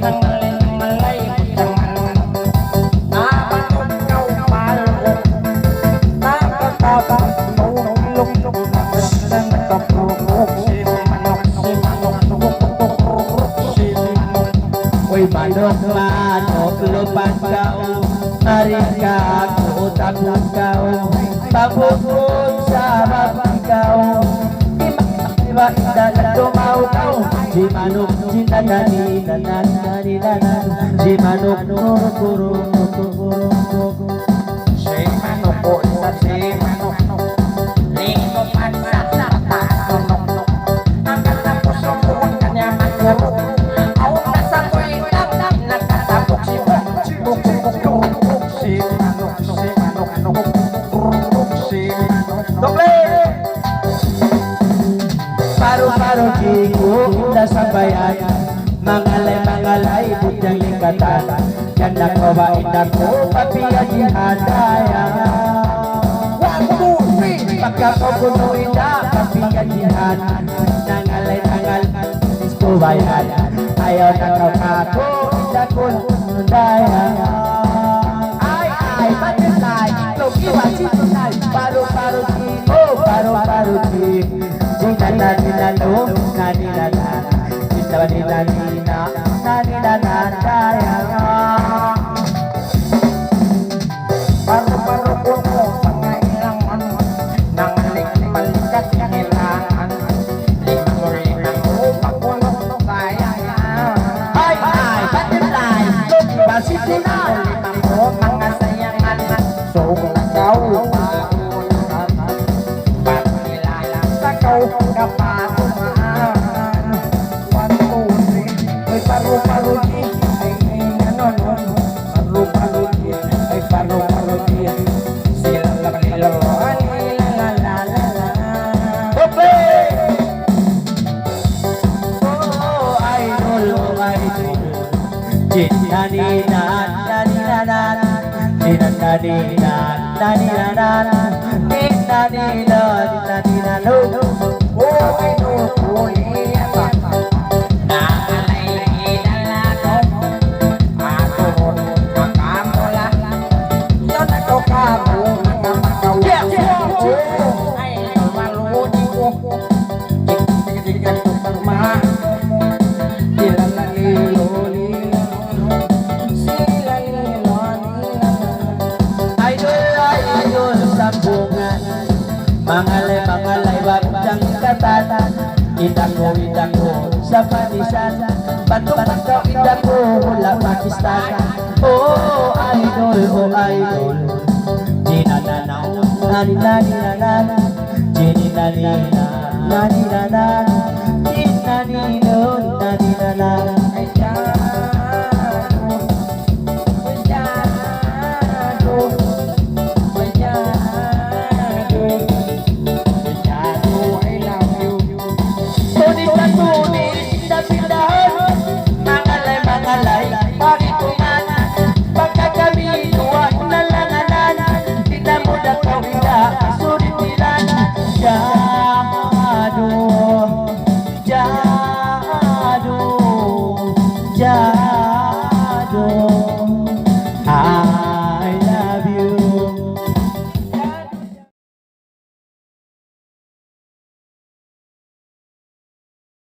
nang malay tangan nakatugnaw palok nakatapang tulong nang nakapurok si manok si manok Uy manok manok lupan kau Marika ko tapos kau Pabukod sa babang kau Iba inda na tumaw kau Si manok sinanani nanani nanan Si manok nurukuro si manok po sa si manok lingkop at sa tatanok ang katapos ng buwan kanya magurok aw nasa ko'y tapos nakatapok si manok si manok Doble! Paru-paru jigo inda sa bayan Mangalay budyang likatan Ganda ko ba inda ko papiyahin hadaya Pagka ko puno inda papiyahin Nangalay isko bayan Ayaw na kako inda ko daya Ay, matitay Logi wasitay Paru-paru jigo Paru-paru jigo Nani-nani-nano, nani-nana Nani-nani-na, nani-nana Daya paru-paru ko mo pangailangan nang malikat kailangan limang upang kulong sayang Ay, butterfly Logi wasitay limang mga sayangan sumagaw kapatungan 1, 2, 3 ay paru-paru di ay ano paru-paru di ay paru-paru di sila lang nilaruan la Ope! Oh, idol, Nani-nan, nani-nanan Nani-nani-nan, nani-nanan Nani-nani-nan, nani-nanan oh ay nukuli nakalay inalato aturot makamula yan ako kamo nakamakaw ay maluni ko tignan ko pagma sila naliloli sila nililoli Idol, sambungan Mangalay, wadyang ikatan Indang ko sa panisan Batok ka indang ko mula Pakistan Oh, idol Jinananaw, nani-nani-nanan Jininanina, nani-nanan Jinanino, nani-nanan ay Mangalay, bakit kumanan Pagka kami tuwa, nalanganan Tinamod ako hila